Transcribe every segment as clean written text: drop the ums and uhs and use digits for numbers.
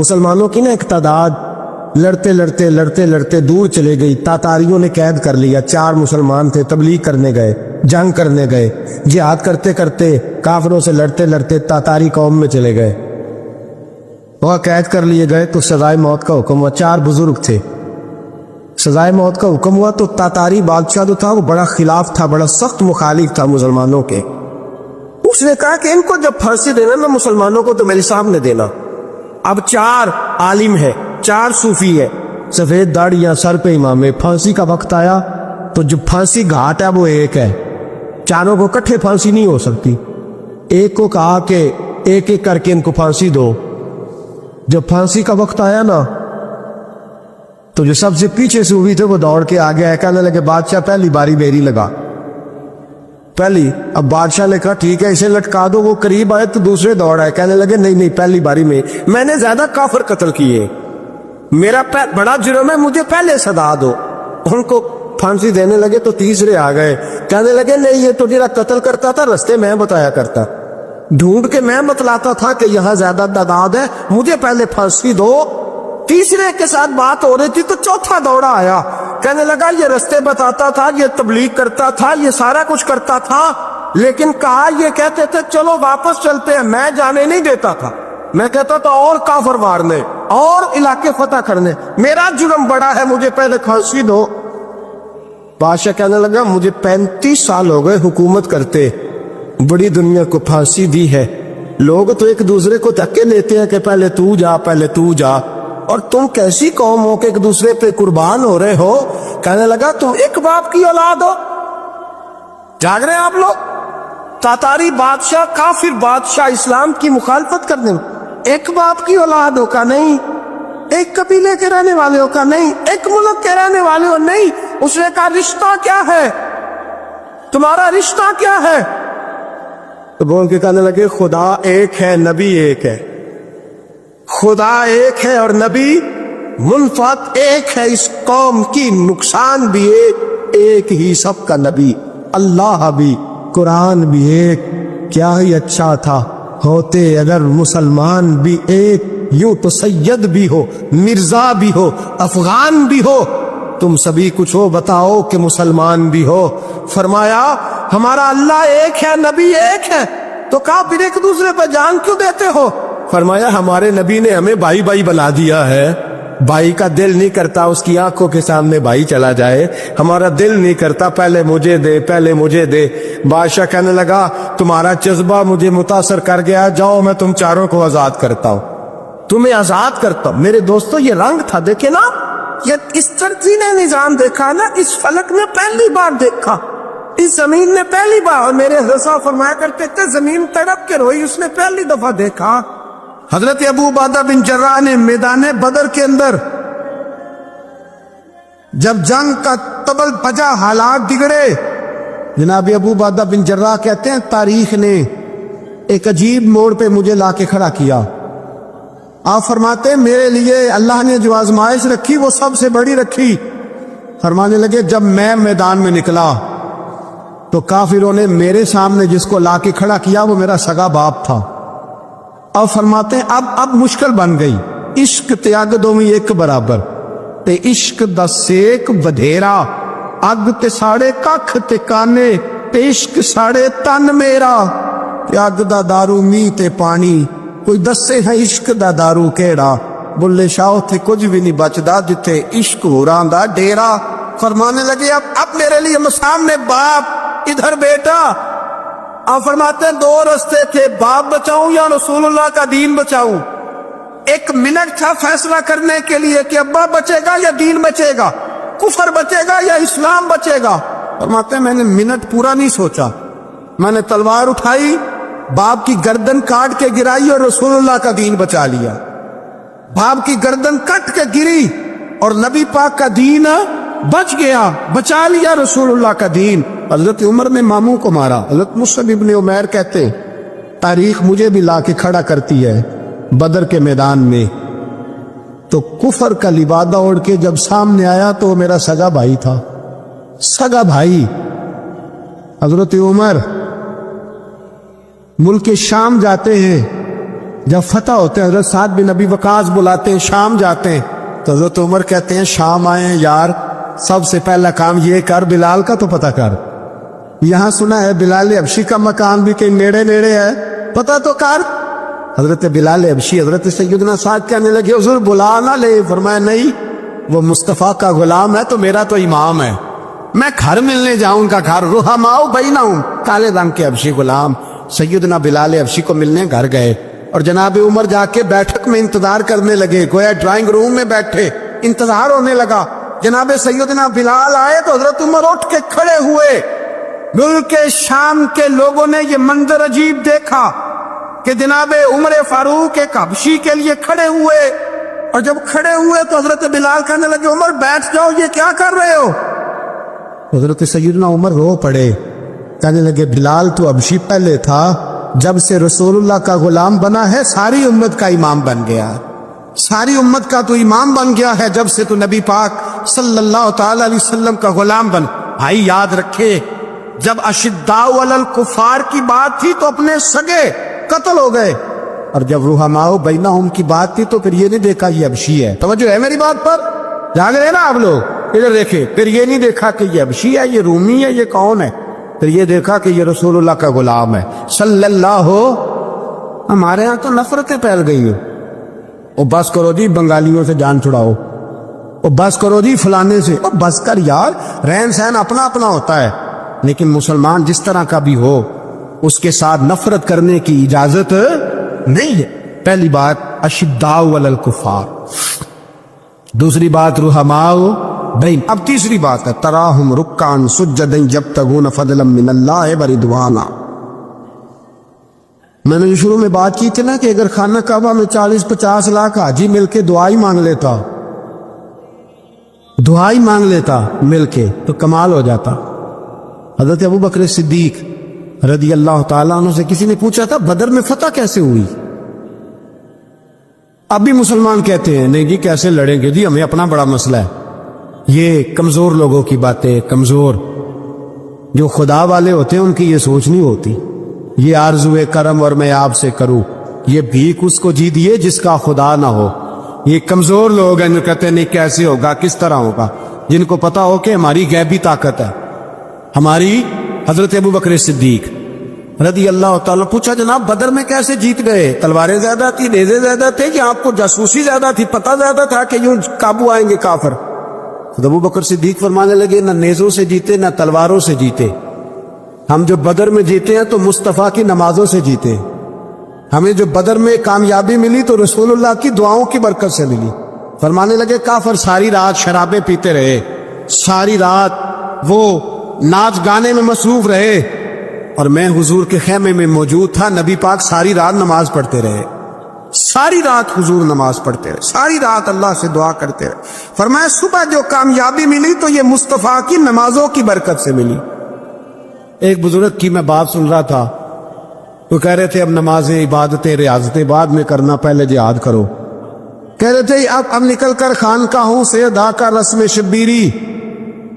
مسلمانوں کی نا ایک تعداد لڑتے لڑتے لڑتے لڑتے دور چلے گئی. تاتاریوں نے قید کر لیا. 4 مسلمان تھے, تبلیغ کرنے گئے, جنگ کرنے گئے, جہاد کرتے کرتے کافروں سے لڑتے لڑتے تاتاری قوم میں چلے گئے. وہ قید کر لیے گئے تو سزائے موت کا حکم ہوا. 4 بزرگ تھے, سزائے موت کا حکم ہوا تو تاتاری بادشاہ جو تھا وہ بڑا خلاف تھا, بڑا سخت مخالف تھا مسلمانوں کے. اس نے کہا کہ ان کو جب پھانسی دینا نا مسلمانوں کو تو میرے سامنے دینا. اب 4 عالم ہے, 4 صوفی ہے, سفید داڑیاں, سر پہ امامے. پھانسی کا وقت آیا تو جو پھانسی گھاٹ ہے وہ ایک ہے, چاروں کو کٹھے پھانسی نہیں ہو سکتی. ایک کو کہا کہ ایک ایک کر کے ان کو پھانسی دو. جب پھانسی کا وقت آیا نا تو جو سب سے پیچھے سے ہوئی تھے وہ دوڑ کے آگے آئے, کہنے لگے بادشاہ پہلی باری میری لگا. پہلی. اب بادشاہ نے کہا ٹھیک ہے اسے لٹکا دو. وہ قریب آئے تو دوسرے دوڑ آئے, کہنے لگے نہیں نہیں پہلی باری میں نے زیادہ کافر قتل کیے, میرا بڑا جرم ہے, مجھے پہلے سزا دو. ان کو پھانسی دینے لگے تو تیسرے آ گئے, کہنے لگے نہیں یہ تو جرا قتل کرتا تھا, رستے میں بتایا کرتا, ڈھونڈ کے میں بتلاتا تھا کہ یہاں زیادہ تعداد ہے, مجھے پہلے پھانسی دو. تیسرے کے ساتھ بات ہو رہی تھی تو چوتھا دوڑا آیا, کہنے لگا یہ رستے بتاتا تھا, یہ تبلیغ کرتا تھا, یہ سارا کچھ کرتا تھا, لیکن کہا یہ کہتے تھے چلو واپس چلتے ہیں, میں جانے نہیں دیتا تھا. میں کہتا تھا اور کافر مارنے اور علاقے فتح کرنے, میرا جرم بڑا ہے, مجھے پہلے پھانسی دو. بادشاہ کہنے لگا مجھے 35 سال ہو گئے حکومت کرتے, بڑی دنیا کو پھانسی دی ہے. لوگ تو ایک دوسرے کو دھکے لیتے ہیں کہ پہلے تو جا پہلے تو جا, اور تم کیسی قوم ہو کہ ایک دوسرے پہ قربان ہو رہے ہو. کہنے لگا تم ایک باپ کی اولاد ہو. جاگ رہے ہیں آپ لوگ. تاتاری بادشاہ, کافر بادشاہ, اسلام کی مخالفت کرنے میں ایک باپ کی اولاد ہو کا نہیں, ایک قبیلے کے رہنے والے ہو کا نہیں, ایک ملک کے رہنے والے ہو نہیں. اس نے کہا رشتہ کیا ہے, تمہارا رشتہ کیا ہے؟ تو بول کے کہنے لگے خدا ایک ہے, نبی ایک ہے. خدا ایک ہے اور نبی منفعت ایک ہے. اس قوم کی نقصان بھی ایک ہی, سب کا نبی اللہ بھی, قرآن بھی ایک. کیا ہی اچھا تھا ہوتے اگر مسلمان بھی ایک, یوں تو سید بھی ہو, مرزا بھی ہو, افغان بھی ہو, تم سبھی کچھ ہو, بتاؤ کہ مسلمان بھی ہو. فرمایا ہمارا اللہ ایک ہے, نبی ایک ہے. تو کہا پھر ایک دوسرے پہ جان کیوں دیتے ہو؟ فرمایا ہمارے نبی نے ہمیں بھائی بھائی بنا دیا ہے. بھائی کا دل نہیں کرتا اس کی آنکھوں کے سامنے بھائی چلا جائے, ہمارا دل نہیں کرتا پہلے مجھے دے پہلے مجھے دے. بادشاہ کہنے لگا تمہارا جذبہ مجھے متاثر کر گیا, جاؤ میں تم چاروں کو آزاد کرتا ہوں, تمہیں آزاد کرتا ہوں. میرے دوستو یہ رنگ تھا, دیکھے نا, یہ اس ترتیب نے نظام دیکھا نا, اس فلک نے پہلی بار دیکھا, اس زمین نے پہلی بار. اور میرے حضرت صاحب فرمایا کرتے تھے زمین تڑپ کے روئی, اس نے پہلی دفعہ دیکھا. حضرت ابو عبیدہ بن جراح نے میدان بدر کے اندر جب جنگ کا تبل بجا, حالات بگڑے, جناب ابو عبیدہ بن جراح کہتے ہیں تاریخ نے ایک عجیب موڑ پہ مجھے لا کے کھڑا کیا. آپ فرماتے ہیں میرے لیے اللہ نے جو آزمائش رکھی وہ سب سے بڑی رکھی. فرمانے لگے جب میں میدان میں نکلا تو کافروں نے میرے سامنے جس کو لا کے کھڑا کیا وہ میرا سگا باپ تھا. اب فرماتے ہیں اب مشکل بن گئی. عشق تیاگ دو میں ایک برابر, تے عشق دا سیک بدھیرا, اگ تے ساڑے ککھ تے کانے, تے عشق ساڑے تن میرا. تے اگ دا دارو می تے پانی, کوئی دسے ہے عشق دا دارو کیڑا. بلے شاہ تھے کچھ بھی نہیں بچدا جتھے عشق ہوراں دا ڈیرا. فرمانے لگے اب میرے لیے سامنے باپ, ادھر بیٹا. آپ فرماتے ہیں 2 رستے تھے, باپ بچاؤں یا رسول اللہ کا دین بچاؤں. 1 منٹ تھا فیصلہ کرنے کے لیے کہ ابا بچے گا یا دین بچے گا, کفر بچے گا یا اسلام بچے گا. فرماتے ہیں میں نے منٹ پورا نہیں سوچا, میں نے تلوار اٹھائی, باپ کی گردن کاٹ کے گرائی اور رسول اللہ کا دین بچا لیا. باپ کی گردن کٹ کے گری اور نبی پاک کا دین بچ گیا, بچا لیا رسول اللہ کا دین. حضرت عمر نے ماموں کو مارا. حضرت مصعب ابن عمیر کہتے تاریخ مجھے بھی لا کے کھڑا کرتی ہے بدر کے میدان میں, تو کفر کا لبادہ اوڑھ کے جب سامنے آیا تو وہ میرا سگا بھائی تھا, سگا بھائی. حضرت عمر ملک شام جاتے ہیں, جب فتح ہوتے ہیں حضرت سعد بن ابی وقاص بلاتے ہیں شام جاتے ہیں تو حضرت عمر کہتے ہیں شام آئے ہیں یار سب سے پہلا کام یہ کر بلال کا تو پتہ کر. یہاں سنا ہے بلال حبشی کا مکان بھی کہیں نیڑے نیڑے ہے, پتہ تو کر. حضرت بلال حبشی حضرت سیدنا سعد کہنے لگے حضور بلا نہ لے. فرمایا نہیں, وہ مصطفیٰ کا غلام ہے تو میرا تو امام ہے, میں گھر ملنے جاؤں کا گھر رحماؤ بینہم. کالے رنگ کے حبشی غلام سیدنا بلال حبشی کو ملنے گھر گئے اور جناب عمر جا کے بیٹھک میں انتظار کرنے لگے, گویا ڈرائنگ روم میں بیٹھے انتظار ہونے لگا. جناب سیدنا بلال آئے تو حضرت عمر اٹھ کے کھڑے ہوئے. ملک شام کے لوگوں نے یہ منظر عجیب دیکھا کہ جناب عمر فاروق ایک حبشی کے لیے کھڑے ہوئے, اور جب کھڑے ہوئے تو حضرت بلال کہنے لگے عمر بیٹھ جاؤ, یہ کیا کر رہے ہو؟ حضرت سیدنا عمر رو پڑے, کہنے لگے بلال تو حبشی پہلے تھا, جب سے رسول اللہ کا غلام بنا ہے ساری امت کا امام بن گیا, ساری امت کا تو امام بن گیا ہے جب سے تو نبی پاک صلی اللہ تعالی علیہ وسلم کا غلام بن. بھائی یاد رکھے جب اشداء علی الکفار کی بات تھی تو اپنے سگے قتل ہو گئے, اور جب رحماء بینہم کی بات تھی تو پھر یہ نہیں دیکھا یہ حبشی ہے. توجہ ہے میری بات پر؟ جاگ رہے نا آپ لوگ, ادھر دیکھیں. پھر یہ نہیں دیکھا کہ یہ حبشی ہے, یہ رومی ہے, یہ کون ہے. پھر یہ دیکھا کہ یہ رسول اللہ کا غلام ہے صلی اللہ ہو. ہمارے ہاں تو نفرتیں پھیل گئی ہیں. او بس کرو جی بنگالیوں سے جان چھڑاؤ, او بس کرو جی فلانے سے, او بس کر یار. رہن سہن اپنا اپنا ہوتا ہے, لیکن مسلمان جس طرح کا بھی ہو اس کے ساتھ نفرت کرنے کی اجازت نہیں ہے. پہلی بات اشداء علی الکفار, دوسری بات رحماء بین. اب تیسری بات ہے تراہم رکعا سجدا یبتغون فضلا من اللہ ورضوانا. میں نے جو شروع میں بات کی تھی نا کہ اگر خانہ کعبہ میں 40-50 لاکھ حاجی مل کے دعائی مانگ لیتا, دعائی مانگ لیتا مل کے تو کمال ہو جاتا. حضرت ابو بکر صدیق رضی اللہ تعالیٰ عنہ سے کسی نے پوچھا تھا بدر میں فتح کیسے ہوئی؟ اب بھی مسلمان کہتے ہیں نہیں جی کیسے لڑیں گے جی, ہمیں اپنا بڑا مسئلہ ہے. یہ کمزور لوگوں کی باتیں, کمزور جو خدا والے ہوتے ہیں ان کی یہ سوچ نہیں ہوتی. یہ آرزو کرم اور میں آپ سے کروں, یہ بھیک اس کو جی دیے جس کا خدا نہ ہو. یہ کمزور لوگ ہیں, کہتے ہیں نہیں کیسے ہوگا, کس طرح ہوگا, جن کو پتا ہو کہ ہماری غیبی طاقت ہے ہماری. حضرت ابو بکر صدیق رضی اللہ تعالیٰ پوچھا جناب بدر میں کیسے جیت گئے؟ تلواریں زیادہ تھی, نیزے زیادہ تھے, کہ آپ کو جاسوسی زیادہ تھی, پتہ زیادہ تھا کہ یوں قابو آئیں گے کافر؟ ابو بکر صدیق فرمانے لگے نہ نیزوں سے جیتے نہ تلواروں سے جیتے, ہم جو بدر میں جیتے ہیں تو مصطفیٰ کی نمازوں سے جیتے. ہمیں جو بدر میں کامیابی ملی تو رسول اللہ کی دعاؤں کی برکت سے ملی. فرمانے لگے کافر ساری رات شرابیں پیتے رہے, ساری رات وہ ناچ گانے میں مصروف رہے, اور میں حضور کے خیمے میں موجود تھا, نبی پاک ساری رات نماز پڑھتے رہے, ساری رات حضور نماز پڑھتے رہے, ساری رات اللہ سے دعا کرتے رہے. فرمایا صبح جو کامیابی ملی تو یہ مصطفیٰ کی نمازوں کی برکت سے ملی. ایک بزرگ کی میں بات سن رہا تھا, وہ کہہ رہے تھے اب نمازیں عبادتیں ریاضتیں بعد میں کرنا, پہلے جہاد کرو. کہہ رہے تھے اب نکل کر خانقاہوں سے ادا کا رسم شبیری,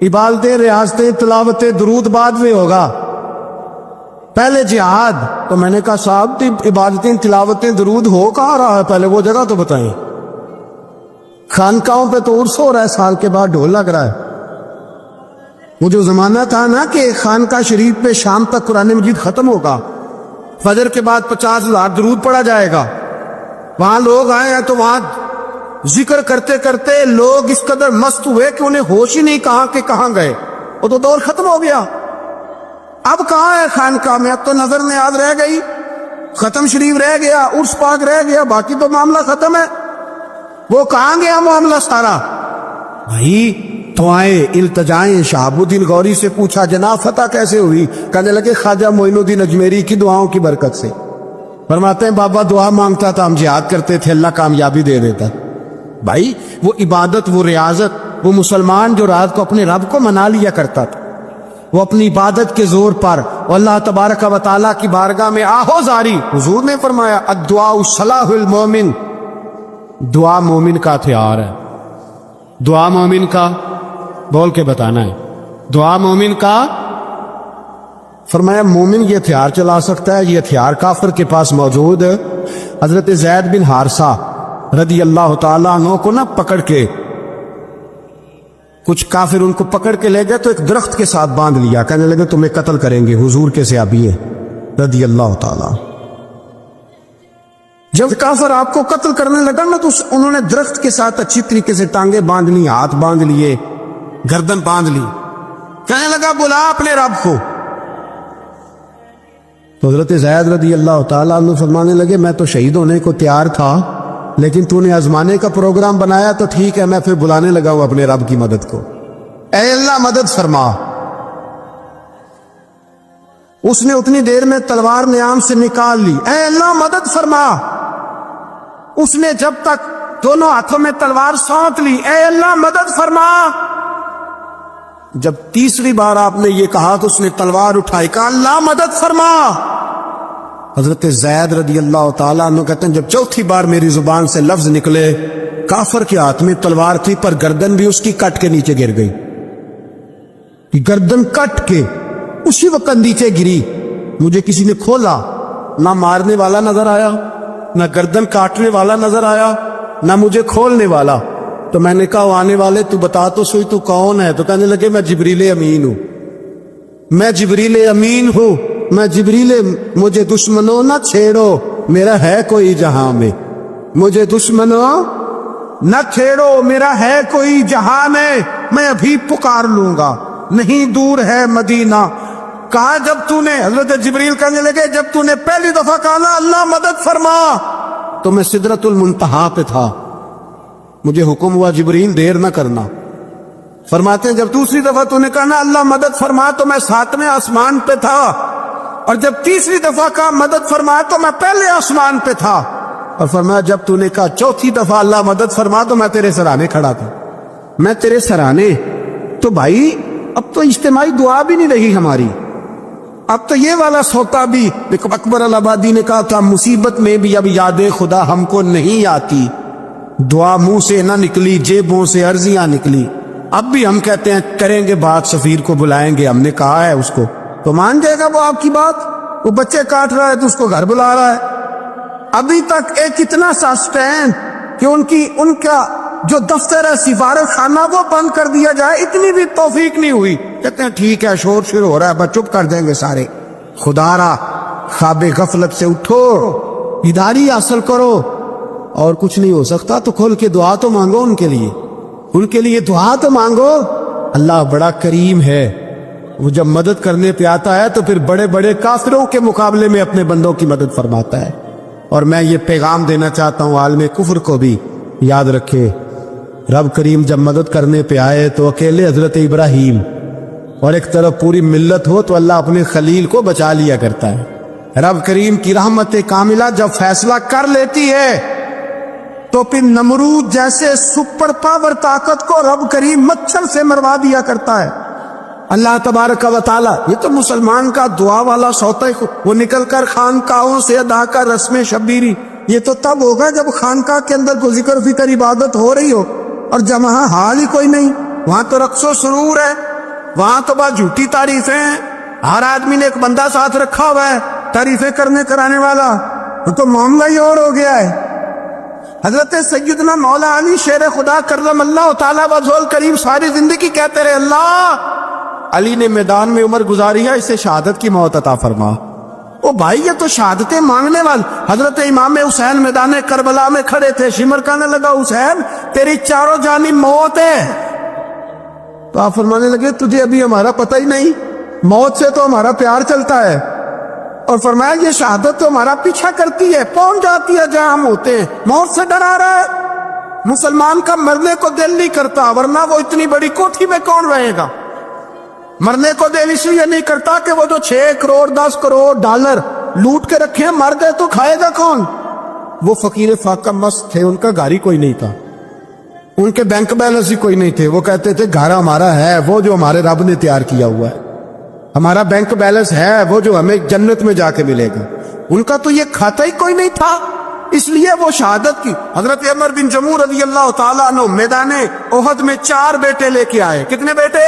عبادتیں ریاضتیں تلاوتیں درود بعد میں ہوگا, پہلے جہاد. تو میں نے کہا صاحب عبادتیں تلاوتیں درود ہو کہاں رہا ہے, پہلے وہ جگہ تو بتائیں. خانقاہوں پہ تو عرس ہو رہا ہے, سال کے بعد ڈھول لگ رہا ہے. وہ جو زمانہ تھا نا کہ خانقاہ شریف پہ شام تک قرآن مجید ختم ہوگا, فجر کے بعد 50,000 درود پڑھا جائے گا, وہاں لوگ آئے ہیں تو وہاں ذکر کرتے کرتے لوگ اس قدر مست ہوئے کہ انہیں ہوش ہی نہیں کہاں کہ کہاں گئے. وہ تو دور ختم ہو گیا. اب کہاں ہے خانقاہ میں؟ اب تو نظر نیاز رہ گئی, ختم شریف رہ گیا, عرس پاک رہ گیا, باقی تو معاملہ ختم ہے. وہ کہاں گیا معاملہ سارا؟ بھائی دعائیں التجائیں. شہاب الدین غوری سے پوچھا جناب فتح کیسے ہوئی؟ کہنے لگے خواجہ معین الدین اجمیری کی دعاؤں کی برکت سے. فرماتے ہیں بابا دعا مانگتا تھا, ہم جہاد کرتے تھے, اللہ کامیابی دے دیتا. بھائی وہ عبادت, وہ ریاضت, وہ مسلمان جو رات کو اپنے رب کو منا لیا کرتا تھا, وہ اپنی عبادت کے زور پر اللہ تبارک و تعالیٰ کی بارگاہ میں آہو زاری. حضور نے فرمایا الدعاء صلاح المومن, دعا مومن کا ہتھیار ہے. دعا مومن کا, بول کے بتانا ہے, دعا مومن کا. فرمایا مومن یہ ہتھیار چلا سکتا ہے, یہ ہتھیار کافر کے پاس موجود حضرت زید بن حارثہ رضی اللہ تعالیٰ عنہ کو نہ پکڑ کے کچھ کافر ان کو پکڑ کے لے گئے تو ایک درخت کے ساتھ باندھ لیا، کہنے لگے تمہیں قتل کریں گے، حضور کے صحابی ہیں رضی اللہ تعالیٰ۔ جب کافر آپ کو قتل کرنے لگا نا تو انہوں نے درخت کے ساتھ اچھی طریقے سے ٹانگیں باندھ لی، ہاتھ باندھ لیے، گردن باندھ لی، کہنے لگا بلا اپنے رب کو۔ تو حضرت زید رضی اللہ تعالیٰ عنہ فرمانے لگے میں تو شہید ہونے کو تیار تھا، لیکن تو نے آزمانے کا پروگرام بنایا تو ٹھیک ہے، میں پھر بلانے لگا ہوں اپنے رب کی مدد کو، اے اللہ مدد فرما۔ اس نے اتنی دیر میں تلوار نیام سے نکال لی، اے اللہ مدد فرما۔ اس نے جب تک دونوں ہاتھوں میں تلوار سونت لی، اے اللہ مدد فرما۔ جب تیسری بار آپ نے یہ کہا تو اس نے تلوار اٹھائی، کہا اللہ مدد فرما۔ حضرت زید رضی اللہ تعالیٰ عنہ کہتے ہیں جب چوتھی بار میری زبان سے لفظ نکلے، کافر کے ہاتھ میں تلوار تھی پر گردن بھی اس کی کٹ کے نیچے گر گئی، گردن کٹ کے اسی وقت نیچے گری۔ مجھے کسی نے کھولا، نہ مارنے والا نظر آیا، نہ گردن کاٹنے والا نظر آیا، نہ مجھے کھولنے والا۔ تو میں نے کہا آنے والے تو بتا تو سوئی تو کون ہے؟ تو کہنے لگے میں جبریل امین ہوں، میں جبریل امین ہوں، میں جبریل، مجھے دشمنوں نہ چھیڑو، میرا ہے کوئی جہاں میں، مجھے دشمنوں نہ چھیڑو، میرا ہے کوئی جہاں میں ابھی پکار لوں گا، نہیں دور ہے مدینہ۔ کہا جب تو نے، حضرت جبریل کہنے لگے جب تو نے پہلی دفعہ کہا نا اللہ مدد فرما تو میں سدرۃ المنتہا پہ تھا، مجھے حکم ہوا جبریل دیر نہ کرنا۔ فرماتے ہیں جب دوسری دفعہ تو نے کہا نا اللہ مدد فرما تو میں 7ویں آسمان پہ تھا، اور جب تیسری دفعہ کہا مدد فرما تو میں پہلے آسمان پہ تھا، اور فرمایا جب تو نے کہا چوتھی دفعہ اللہ مدد فرما تو میں تیرے سرانے کھڑا تھا، میں تیرے سرانے۔ تو بھائی اب تو اجتماعی دعا بھی نہیں رہی ہماری، اب تو یہ والا سوتا بھی، دیکھو اکبر الآبادی نے کہا تھا مصیبت میں بھی اب یاد خدا ہم کو نہیں آتی، دعا منہ سے نہ نکلی جیبوں سے عرضیاں نکلی۔ اب بھی ہم کہتے ہیں کریں گے بات، سفیر کو بلائیں گے، ہم نے کہا ہے اس کو، تو مان جائے گا وہ آپ کی بات؟ وہ بچے کاٹ رہا ہے تو اس کو گھر بلا رہا ہے۔ ابھی تک ایک اتنا سا سٹینڈ کہ ان کا جو دفتر ہے سفارت خانہ وہ بند کر دیا جائے، اتنی بھی توفیق نہیں ہوئی۔ کہتے ہیں ٹھیک ہے شور شروع ہو رہا ہے، بس چپ کر دیں گے سارے۔ خدا را خواب غفلت سے اٹھو، بیداری حاصل کرو، اور کچھ نہیں ہو سکتا تو کھول کے دعا تو مانگو، ان کے لیے دعا تو مانگو۔ اللہ بڑا کریم ہے، وہ جب مدد کرنے پہ آتا ہے تو پھر بڑے بڑے کافروں کے مقابلے میں اپنے بندوں کی مدد فرماتا ہے۔ اور میں یہ پیغام دینا چاہتا ہوں عالم کفر کو بھی، یاد رکھے رب کریم جب مدد کرنے پہ آئے تو اکیلے حضرت ابراہیم اور ایک طرف پوری ملت ہو تو اللہ اپنے خلیل کو بچا لیا کرتا ہے۔ رب کریم کی رحمت کاملہ جب فیصلہ کر لیتی ہے تو پھر نمرود جیسے سپر پاور طاقت کو رب کریم مچھر سے مروا دیا کرتا ہے۔ اللہ تبارک و تعالی، یہ تو مسلمان کا دعا والا سوتا ہے، وہ نکل کر خانقاہوں سے ادا کر رسم شبیری، یہ تو تب ہوگا جب خانقاہ کے اندر کوئی ذکر فکر عبادت ہو رہی ہو، اور جب وہاں حال ہی کوئی نہیں، وہاں تو رقص و سرور ہے، وہاں تو بس جھوٹی تعریفیں ہیں، ہر آدمی نے ایک بندہ ساتھ رکھا ہوا ہے تعریفیں کرنے کرانے والا، وہ تو معاملہ ہی اور ہو گیا ہے۔ حضرت سیدنا مولا علی شیر خدا کرم اللہ تعالیٰ وجہہ کریم ساری زندگی کہتے رہے اللہ علی نے میدان میں عمر گزاری ہے، اسے شہادت کی موت عطا فرما۔ او بھائی یہ تو شہادتیں مانگنے والے۔ حضرت امام حسین میدان کربلا میں کھڑے تھے، شمر کہنے لگا حسین تیری چاروں جانب موت ہے، تو آپ فرمانے لگے تجھے ابھی ہمارا پتہ ہی نہیں، موت سے تو ہمارا پیار چلتا ہے، اور فرمایا یہ شہادت تو ہمارا پیچھا کرتی ہے، پہنچ جاتی ہے جہاں ہم ہوتے ہیں، موت سے ڈرا رہا ہے۔ مسلمان کا مرنے کو دل نہیں کرتا، ورنہ وہ اتنی بڑی کوٹھی میں کون رہے گا؟ مرنے کو دل اس لیے نہیں کرتا کہ وہ جو 6 کروڑ 10 کروڑ ڈالر لوٹ کے رکھے ہیں، مر گئے تو کھائے گا کون؟ وہ فقیر فاقہ مست تھے، ان کا گھر ہی کوئی نہیں تھا، ان کے بینک بیلنس ہی کوئی نہیں تھے، وہ کہتے تھے گھر ہمارا ہے وہ جو ہمارے رب نے تیار کیا ہوا ہے، ہمارا بینک بیلنس ہے وہ جو ہمیں جنت میں جا کے ملے گا۔ ان کا تو یہ کھاتا ہی کوئی نہیں تھا، اس لیے وہ شہادت کی۔ حضرت عمر بن جموع رضی اللہ تعالیٰ عنہ میدان احد میں 4 بیٹے لے کے آئے۔ کتنے بیٹے؟